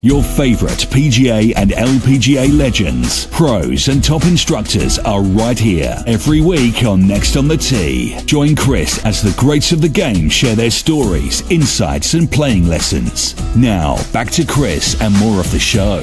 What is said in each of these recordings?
Your favorite PGA and LPGA legends, pros and top instructors are right here every week on Next on the Tee. Join Chris as the greats of the game share their stories, insights and playing lessons. Now, back to Chris and more of the show.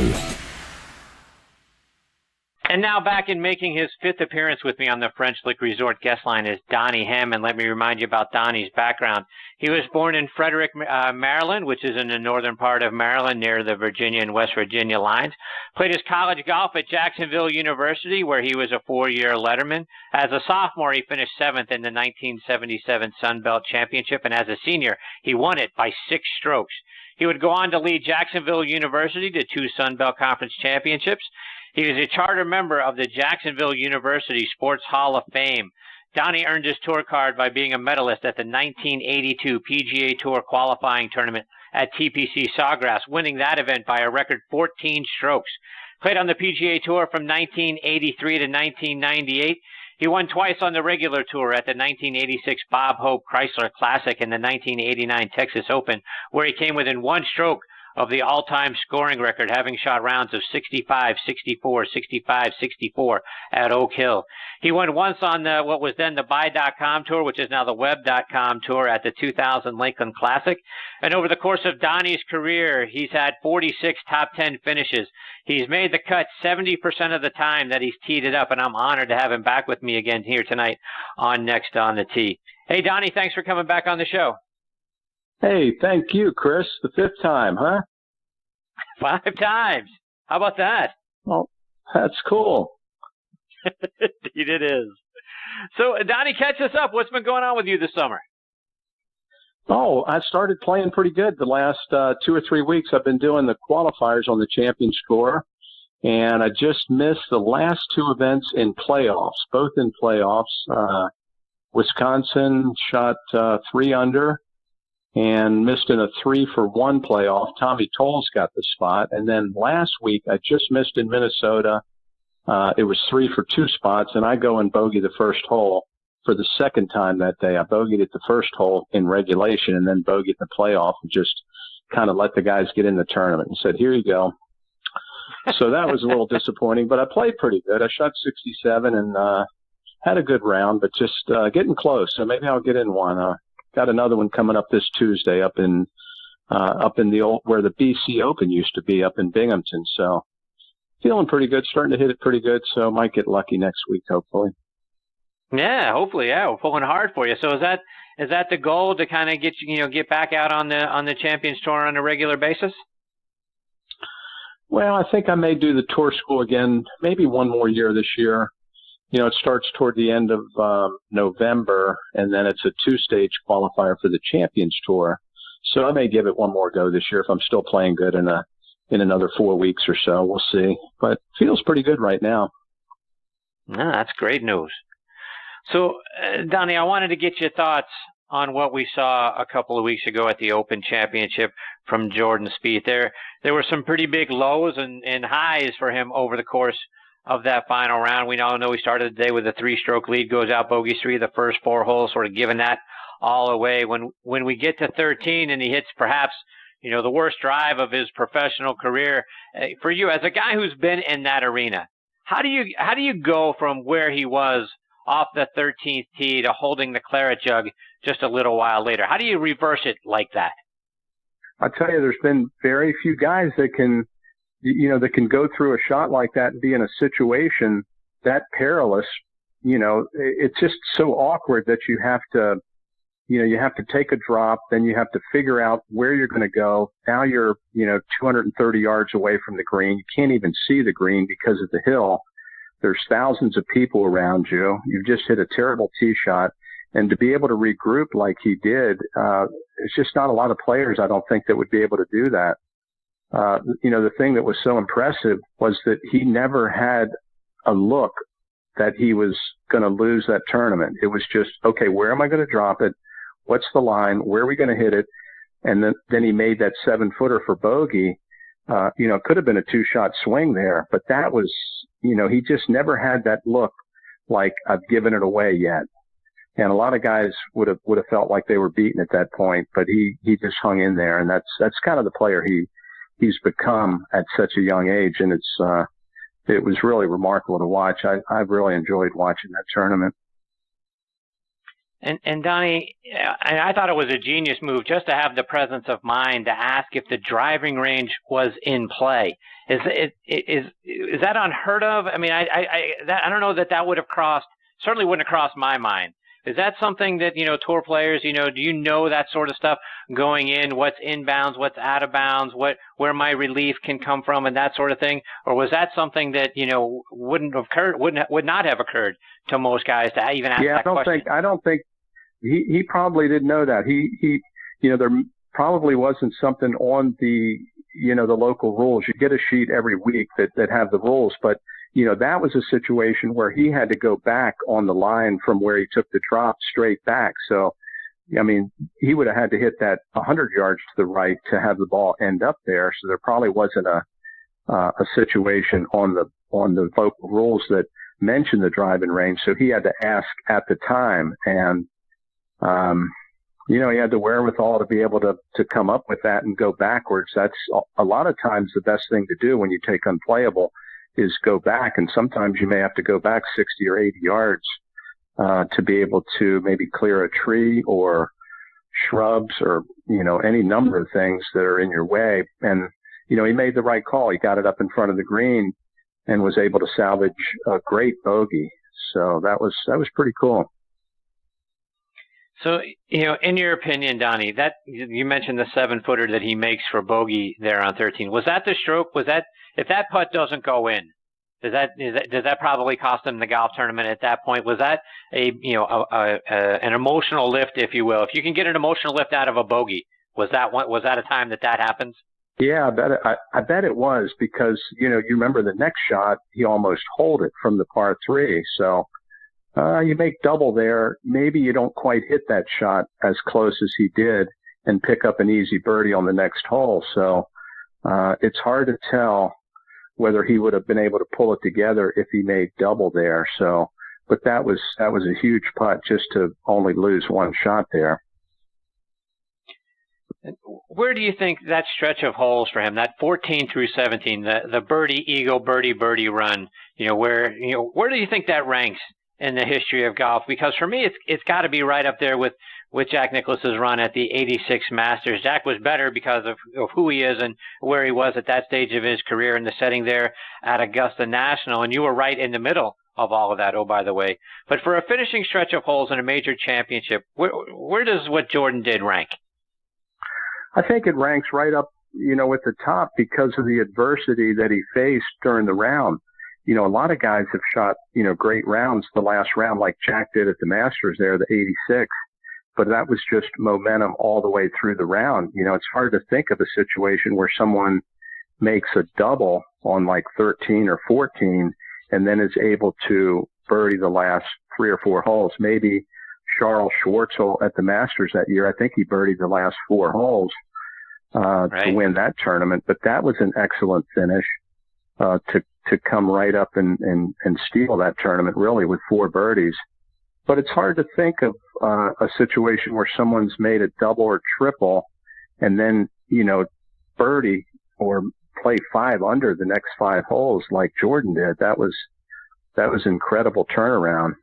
And now back in making his fifth appearance with me on the French Lick Resort guest line is Donnie Hammond. Let me remind you about Donnie's background. He was born in Frederick, Maryland, which is in the northern part of Maryland near the Virginia and West Virginia lines. Played his college golf at Jacksonville University, where he was a four-year letterman. As a sophomore, he finished seventh in the 1977 Sun Belt Championship, and as a senior, he won it by 6 strokes. He would go on to lead Jacksonville University to 2 Sun Belt Conference championships. He was a charter member of the Jacksonville University Sports Hall of Fame. Donnie earned his tour card by being a medalist at the 1982 PGA Tour qualifying tournament at TPC Sawgrass, winning that event by a record 14 strokes. Played on the PGA Tour from 1983 to 1998. He won twice on the regular tour at the 1986 Bob Hope Chrysler Classic and the 1989 Texas Open, where he came within 1 stroke of the all-time scoring record, having shot rounds of 65, 64, 65, 64 at Oak Hill. He won once on what was then the Buy.com Tour, which is now the Web.com Tour, at the 2000 Lakeland Classic. And over the course of Donnie's career, he's had 46 top 10 finishes. He's made the cut 70% of the time that he's teed it up, and I'm honored to have him back with me again here tonight on Next on the Tee. Hey, Donnie, thanks for coming back on the show. Hey, thank you, Chris. The 5th time, huh? 5 times. How about that? Well, that's cool. Indeed it is. So, Donnie, catch us up. What's been going on with you this summer? Oh, I started playing pretty good the last 2 or 3 weeks. I've been doing the qualifiers on the Champions Tour, and I just missed the last 2 events in playoffs, both in playoffs. Wisconsin shot 3 under. And missed in a 3-for-1 playoff. Tommy Tolles got the spot. And then last week, I just missed in Minnesota. It was 3-for-2 spots, and I go and bogey the first hole for the second time that day. I bogeyed at the first hole in regulation and then bogeyed the playoff and just kind of let the guys get in the tournament and said, here you go. So that was a little disappointing, but I played pretty good. I shot 67 and had a good round, but just getting close. So maybe I'll get in one. Got another one coming up this Tuesday up in the old, where the BC Open used to be, up in Binghamton. So feeling pretty good, starting to hit it pretty good. So might get lucky next week, hopefully. Yeah, hopefully. Yeah, we're pulling hard for you. So is that the goal, to kind of get back out on the Champions Tour on a regular basis? Well, I think I may do the tour school again, maybe one more year this year. You know, it starts toward the end of November, and then it's a 2-stage qualifier for the Champions Tour. So I may give it one more go this year if I'm still playing good in another 4 weeks or so. We'll see. But feels pretty good right now. No, that's great news. So, Donnie, I wanted to get your thoughts on what we saw a couple of weeks ago at the Open Championship from Jordan Spieth. There were some pretty big lows and highs for him over the course of that final round. We all know he started the day with a 3-stroke lead, goes out bogey 3 the first 4 holes, sort of giving that all away. When we get to 13 and he hits perhaps, the worst drive of his professional career, for you as a guy who's been in that arena, how do you go from where he was off the 13th tee to holding the claret jug just a little while later? How do you reverse it like that? I tell you, there's been very few guys that can go through a shot like that and be in a situation that perilous. It's just so awkward that you have to take a drop, then you have to figure out where you're going to go. Now you're, 230 yards away from the green. You can't even see the green because of the hill. There's thousands of people around you. You've just hit a terrible tee shot. And to be able to regroup like he did, it's just not a lot of players, I don't think, that would be able to do that. The thing that was so impressive was that he never had a look that he was going to lose that tournament. It was just, okay, where am I going to drop it? What's the line? Where are we going to hit it? And then he made that 7-footer for bogey. It could have been a 2-shot swing there, but that was, he just never had that look like I've given it away yet. And a lot of guys would have felt like they were beaten at that point, but he just hung in there, and that's kind of the player he he's become at such a young age, and it was really remarkable to watch. I've really enjoyed watching that tournament. And Donnie, I thought it was a genius move just to have the presence of mind to ask if the driving range was in play. Is that unheard of? I mean, I don't know that would have certainly wouldn't have crossed my mind. Is that something that, tour players, do you know that sort of stuff going in, what's inbounds, what's out of bounds, where my relief can come from and that sort of thing? Or was that something that, would not have occurred to most guys to even ask that question? I don't think he probably didn't know that. He there probably wasn't something on the, the local rules. You get a sheet every week that have the rules, but that was a situation where he had to go back on the line from where he took the drop straight back. So, I mean, he would have had to hit that 100 yards to the right to have the ball end up there. So there probably wasn't a situation on the local rules that mentioned the driving range. So he had to ask at the time. And, he had the wherewithal to be able to come up with that and go backwards. That's a lot of times the best thing to do when you take unplayable is go back, and sometimes you may have to go back 60 or 80 yards to be able to maybe clear a tree or shrubs or, any number of things that are in your way. And, he made the right call. He got it up in front of the green and was able to salvage a great bogey. So that was pretty cool. So, in your opinion, Donnie, that you mentioned the 7-footer that he makes for bogey there on 13. Was that the stroke? If that putt doesn't go in, does that probably cost him the golf tournament at that point? Was that an emotional lift, if you will? If you can get an emotional lift out of a bogey, was that a time that happens? Yeah, I bet it was, because you remember the next shot, he almost holed it from the par 3. So you make double there. Maybe you don't quite hit that shot as close as he did and pick up an easy birdie on the next hole. So it's hard to tell whether he would have been able to pull it together if he made double there. So, but that was a huge putt just to only lose one shot there. Where do you think that stretch of holes for him, that 14 through 17, the birdie, eagle, birdie run, where do you think that ranks in the history of golf? Because for me, it's got to be right up there with Jack Nicklaus's run at the 86 Masters. Jack was better because of who he is and where he was at that stage of his career in the setting there at Augusta National. And you were right in the middle of all of that, oh, by the way. But for a finishing stretch of holes in a major championship, where does what Jordan did rank? I think it ranks right up, at the top because of the adversity that he faced during the round. A lot of guys have shot, great rounds the last round, like Jack did at the Masters there, the 86. But that was just momentum all the way through the round. It's hard to think of a situation where someone makes a double on like 13 or 14 and then is able to birdie the last 3 or 4 holes. Maybe Charles Schwartzel at the Masters that year, I think he birdied the last 4 holes to win that tournament. But that was an excellent finish to come right up and steal that tournament, really, with 4 birdies. But it's hard to think of a situation where someone's made a double or triple and then, birdie or play 5 under the next 5 holes like Jordan did. That was incredible turnaround.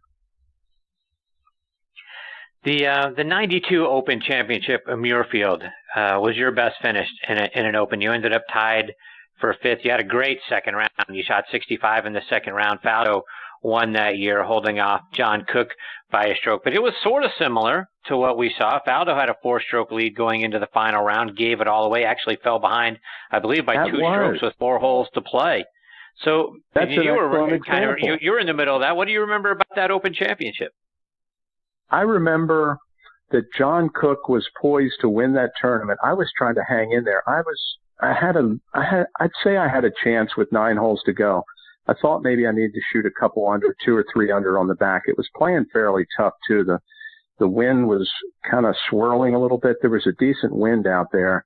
The 92 Open Championship in Muirfield was your best finish in an Open. You ended up tied for 5th. You had a great second round. You shot 65 in the second round. Faldo won that year, holding off John Cook by a stroke. But it was sort of similar to what we saw. Faldo had a 4-stroke lead going into the final round, gave it all away, actually fell behind, I believe, by 2 strokes with 4 holes to play. So you were in the middle of that. What do you remember about that Open Championship? I remember that John Cook was poised to win that tournament. I was trying to hang in there. I'd say I had a chance with 9 holes to go. I thought maybe I needed to shoot a couple under, 2 or 3 under on the back. It was playing fairly tough too. The wind was kind of swirling a little bit. There was a decent wind out there,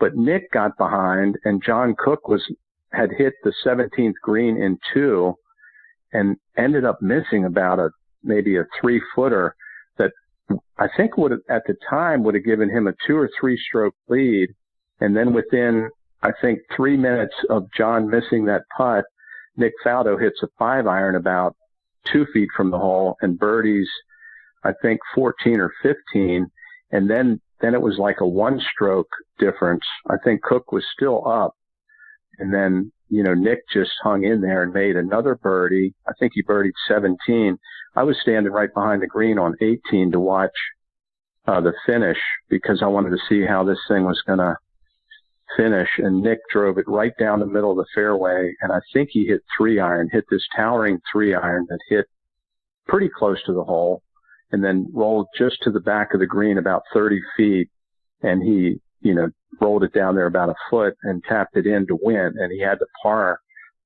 but Nick got behind and John Cook had hit the 17th green in 2 and ended up missing about maybe a 3-footer that I think at the time would have given him a 2 or 3 stroke lead. And then within I think 3 minutes of John missing that putt, Nick Faldo hits a 5-iron about 2 feet from the hole and birdies, I think 14 or 15. And then it was like a 1-stroke difference. I think Cook was still up. And then, Nick just hung in there and made another birdie. I think he birdied 17. I was standing right behind the green on 18 to watch the finish because I wanted to see how this thing was going to finish. And Nick drove it right down the middle of the fairway. And I think he hit 3-iron, hit this towering 3-iron that hit pretty close to the hole and then rolled just to the back of the green about 30 feet. And he, rolled it down there about a foot and tapped it in to win. And he had to par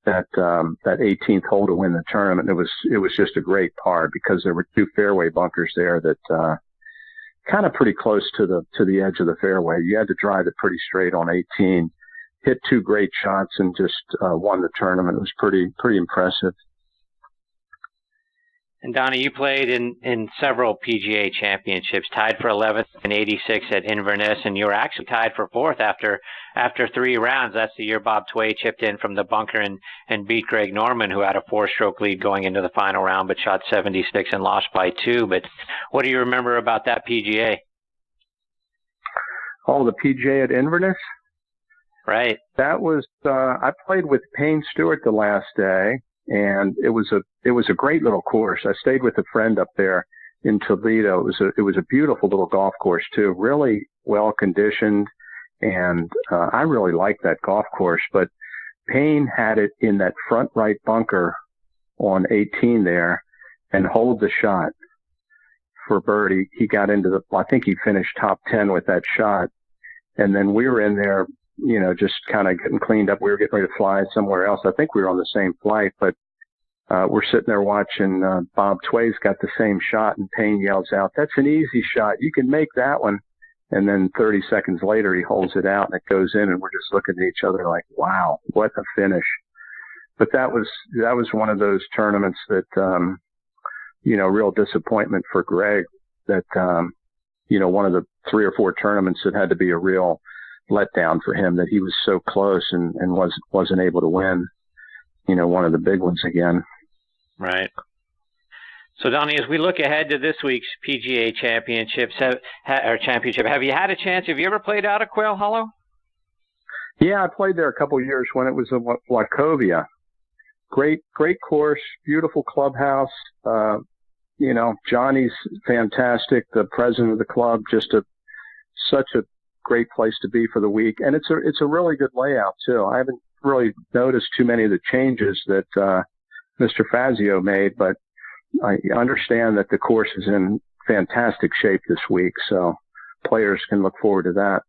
that 18th hole to win the tournament. It was just a great par because there were 2 fairway bunkers there that, kind of pretty close to the edge of the fairway. You had to drive it pretty straight on 18, hit 2 great shots and just, won the tournament. It was pretty impressive. And Donnie, you played in several PGA championships, tied for 11th in '86 at Inverness, and you were actually tied for 4th after 3 rounds. That's the year Bob Tway chipped in from the bunker and beat Greg Norman, who had a 4-stroke lead going into the final round, but shot 76 and lost by 2. But what do you remember about that PGA? Oh, the PGA at Inverness? Right. That was, I played with Payne Stewart the last day. And it was a great little course. I stayed with a friend up there in Toledo. It was a beautiful little golf course too, really well conditioned. And, I really liked that golf course, but Payne had it in that front right bunker on 18 there and holed the shot for birdie. He got into I think he finished top 10 with that shot. And then we were in there, just kind of getting cleaned up. We were getting ready to fly somewhere else. I think we were on the same flight, but we're sitting there watching Bob Tway's got the same shot, and Payne yells out, "That's an easy shot. You can make that one." And then 30 seconds later, he holds it out, and it goes in, and we're just looking at each other like, wow, what a finish. But that was one of those tournaments that, real disappointment for Greg that, one of the 3 or 4 tournaments that had to be a real letdown for him, that he was so close and wasn't able to win, one of the big ones again. Right. So Donnie, as we look ahead to this week's PGA Championships championship, have you had a chance? Have you ever played out at Quail Hollow? Yeah, I played there a couple of years when it was in Wachovia. Great course, beautiful clubhouse. Johnny's fantastic. The president of the club, such a great place to be for the week. And it's a really good layout too. I haven't really noticed too many of the changes that, Mr. Fazio made, but I understand that the course is in fantastic shape this week. So players can look forward to that.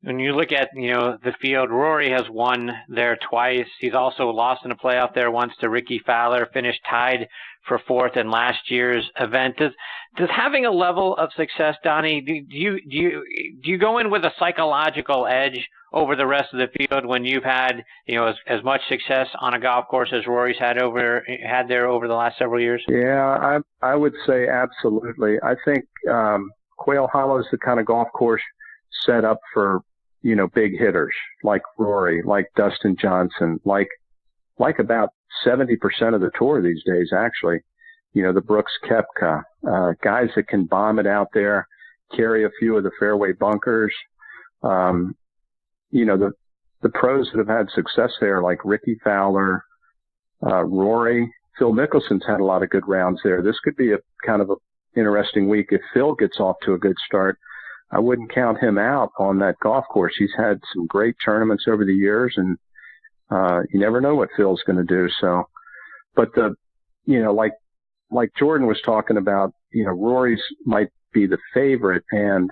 When you look at, the field, Rory has won there twice. He's also lost in a playoff there once to Ricky Fowler, finished tied for 4th in last year's event. Does having a level of success, Donnie, do you go in with a psychological edge over the rest of the field when you've had, as much success on a golf course as Rory's had there over the last several years? Yeah, I would say absolutely. I think, Quail Hollow is the kind of golf course set up for, big hitters like Rory, like Dustin Johnson, like about 70% of the tour these days, actually. The Brooks Koepka, guys that can bomb it out there, carry a few of the fairway bunkers. The pros that have had success there, like Ricky Fowler, Rory, Phil Mickelson's had a lot of good rounds there. This could be a kind of an interesting week if Phil gets off to a good start. I wouldn't count him out on that golf course. He's had some great tournaments over the years, and you never know what Phil's going to do. So, but like Jordan was talking about, Rory's might be the favorite, and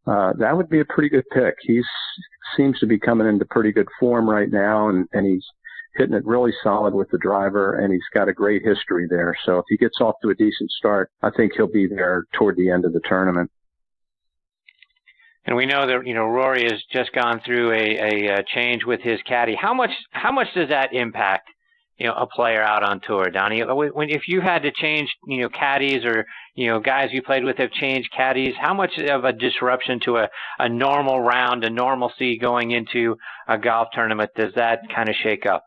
that would be a pretty good pick. He seems to be coming into pretty good form right now, and he's hitting it really solid with the driver, and he's got a great history there. So if he gets off to a decent start, I think he'll be there toward the end of the tournament. And we know that, Rory has just gone through a change with his caddy. How much does that impact a player out on tour, Donnie? If you had to change, caddies or, guys you played with have changed caddies, how much of a disruption to a normal round, a normalcy going into a golf tournament does that kind of shake up?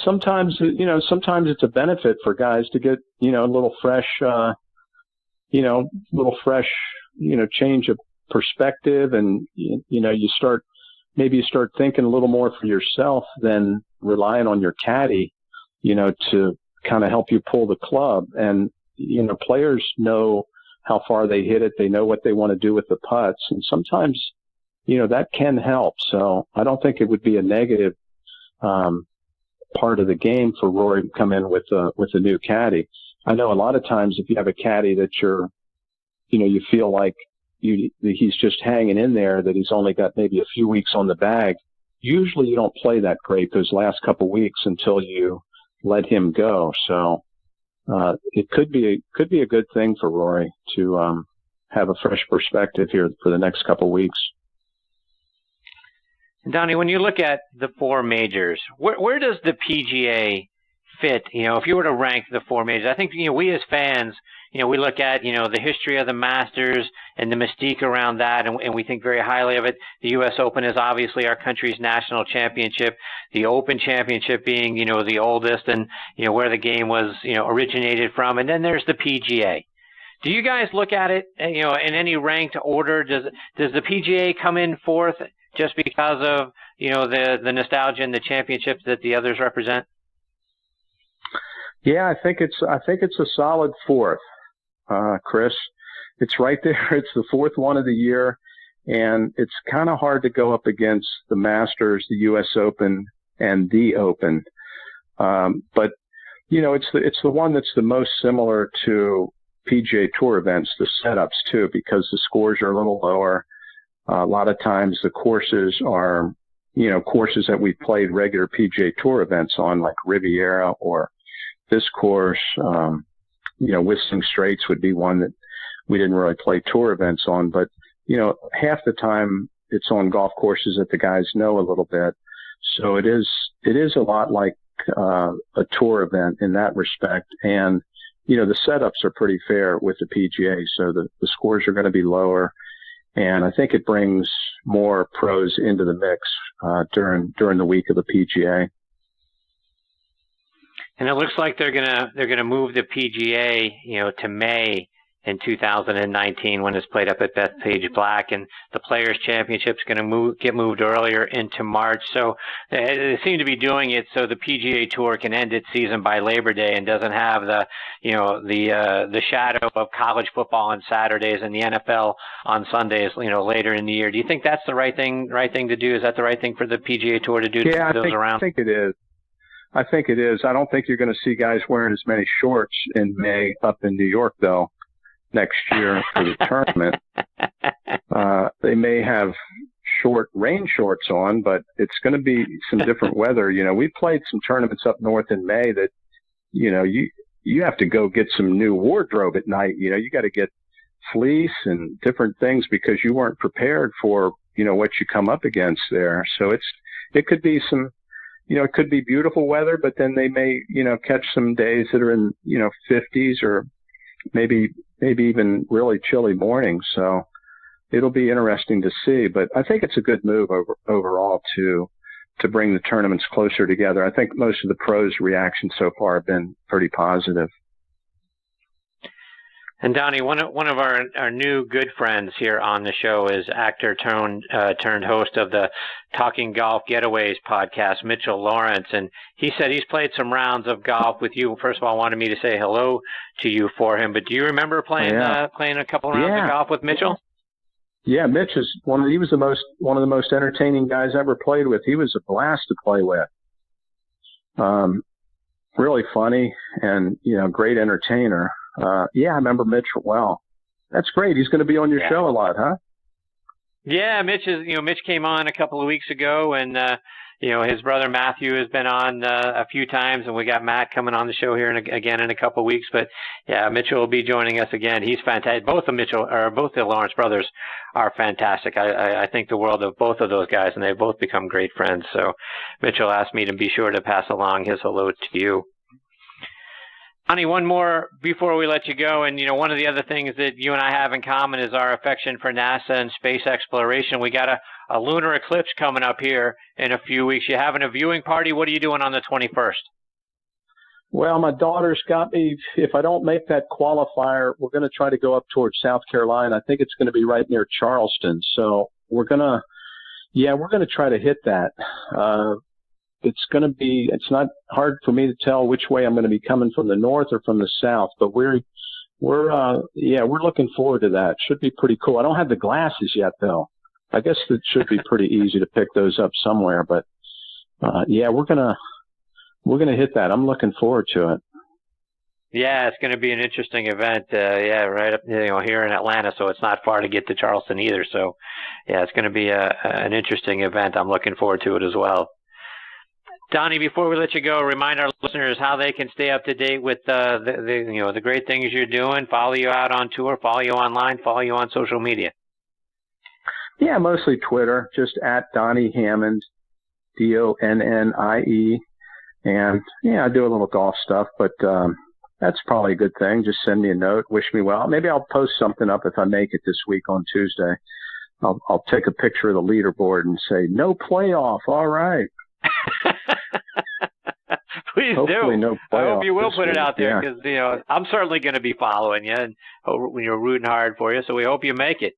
Sometimes it's a benefit for guys to get, a little fresh, change of perspective, and, you start thinking a little more for yourself than relying on your caddy, to kind of help you pull the club. And, players know how far they hit it. They know what they want to do with the putts. And sometimes, that can help. So I don't think it would be a negative, part of the game for Rory to come in with a new caddy. I know a lot of times if you have a caddy that you feel like he's just hanging in there, that he's only got maybe a few weeks on the bag. Usually you don't play that great those last couple weeks until you let him go. So it could be a good thing for Rory to have a fresh perspective here for the next couple weeks. Donnie, when you look at the four majors, where does the PGA fit? If you were to rank the four majors, I think, we as fans, we look at, the history of the Masters and the mystique around that, and we think very highly of it. The U.S. Open is obviously our country's national championship, the Open Championship being, the oldest and, where the game was, originated from. And then there's the PGA. Do you guys look at it, in any ranked order? Does the PGA come in fourth just because of, the nostalgia and the championships that the others represent? Yeah, I think it's a solid fourth, Chris. It's right there. It's the fourth one of the year, and it's kind of hard to go up against the Masters, the U.S. Open, and the Open. But it's the one that's the most similar to PGA Tour events, the setups too, because the scores are a little lower. A lot of times the courses are, courses that we played regular PGA Tour events on, like Riviera or this course. Whistling Straits would be one that we didn't really play tour events on, but, half the time it's on golf courses that the guys know a little bit. So it is a lot like a tour event in that respect. And, the setups are pretty fair with the PGA. So the scores are going to be lower. And I think it brings more pros into the mix during the week of the PGA. And it looks like they're gonna move the PGA, to May in 2019 when it's played up at Bethpage Black, and the Players Championship's going to get moved earlier into March. So they seem to be doing it so the PGA Tour can end its season by Labor Day and doesn't have the shadow of college football on Saturdays and the NFL on Sundays, later in the year. Do you think that's the right thing to do? Is that the right thing for the PGA Tour to do? Yeah, around? I think it is. I don't think you're going to see guys wearing as many shorts in May up in New York, though, next year for the tournament. They may have short rain shorts on, but it's going to be some different weather. We played some tournaments up north in May that, you have to go get some new wardrobe at night. You got to get fleece and different things because you weren't prepared for, what you come up against there. So it could be some, it could be beautiful weather, but then they may, catch some days that are in, 50s or maybe even really chilly mornings. So it'll be interesting to see. But I think it's a good move overall to bring the tournaments closer together. I think most of the pros' reactions so far have been pretty positive. And Donnie, one of our new good friends here on the show is actor turned host of the Talking Golf Getaways podcast, Mitchell Lawrence, and he said he's played some rounds of golf with you. First of all, wanted me to say hello to you for him. But do you remember playing a couple rounds of golf with Mitchell? Yeah, Mitch is one of the most entertaining guys I ever played with. He was a blast to play with. Really funny and great entertainer. I remember Mitch well. That's great. He's going to be on your show a lot, huh? Yeah, Mitch came on a couple of weeks ago, and his brother Matthew has been on a few times, and we got Matt coming on the show here again in a couple of weeks. But yeah, Mitchell will be joining us again. He's fantastic. Both the Lawrence brothers are fantastic. I think the world of both of those guys, and they've both become great friends. So Mitchell asked me to be sure to pass along his hello to you. Donnie, one more before we let you go. And, one of the other things that you and I have in common is our affection for NASA and space exploration. We got a lunar eclipse coming up here in a few weeks. You having a viewing party? What are you doing on the 21st? Well, my daughter's got me. If I don't make that qualifier, we're going to try to go up towards South Carolina. I think it's going to be right near Charleston. So we're going to try to hit that. It's not hard for me to tell which way I'm going to be coming, from the north or from the south, but we're looking forward to that. Should be pretty cool. I don't have the glasses yet though. I guess it should be pretty easy to pick those up somewhere, but we're going to hit that. I'm looking forward to it. Yeah, it's going to be an interesting event. Right up, here in Atlanta, so it's not far to get to Charleston either. So, yeah, it's going to be an interesting event. I'm looking forward to it as well. Donnie, before we let you go, remind our listeners how they can stay up to date with the great things you're doing, follow you out on tour, follow you online, follow you on social media. Yeah, mostly Twitter, just at Donnie Hammond, DONNIE. And I do a little golf stuff, but that's probably a good thing. Just send me a note, wish me well. Maybe I'll post something up if I make it this week on Tuesday. I'll take a picture of the leaderboard and say, no playoff. All right. Please Hopefully do. No, I hope you will put it out there, because I'm certainly going to be following you and rooting hard for you. So we hope you make it.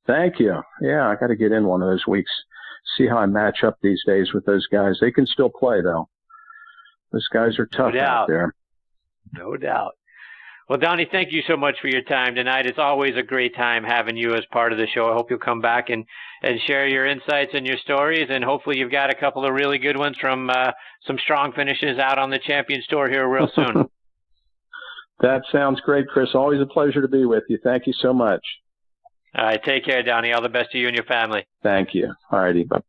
Thank you. Yeah, I got to get in one of those weeks. See how I match up these days with those guys. They can still play though. Those guys are tough out there. No doubt. Well, Donnie, thank you so much for your time tonight. It's always a great time having you as part of the show. I hope you'll come back and share your insights and your stories, and hopefully you've got a couple of really good ones from some strong finishes out on the Champions Tour here real soon. That sounds great, Chris. Always a pleasure to be with you. Thank you so much. All right, take care, Donnie. All the best to you and your family. Thank you. All righty, bye.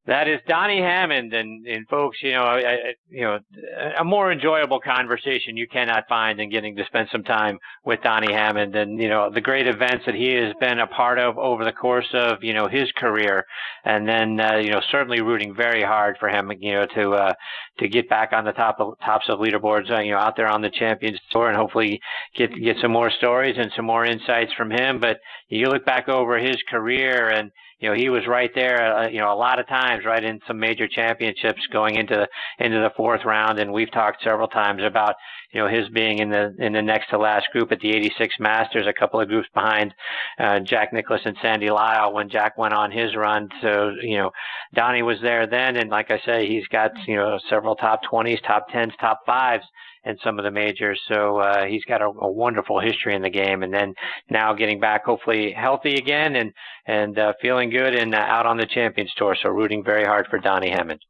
That is Donnie Hammond, and folks, a more enjoyable conversation you cannot find than getting to spend some time with Donnie Hammond, and the great events that he has been a part of over the course of his career, and then certainly rooting very hard for him to get back on the tops of leaderboards out there on the Champions Tour, and hopefully get some more stories and some more insights from him. But you look back over his career, and he was right there, a lot of times, right in some major championships going into the fourth round. And we've talked several times about, his being in the next to last group at the 86 Masters, a couple of groups behind Jack Nicklaus and Sandy Lyle when Jack went on his run. So, Donnie was there then. And like I say, he's got, several top 20s, top 10s, top 5s in some of the majors. So he's got a wonderful history in the game. And then now getting back, hopefully healthy again and feeling good and out on the Champions Tour. So rooting very hard for Donnie Hammond.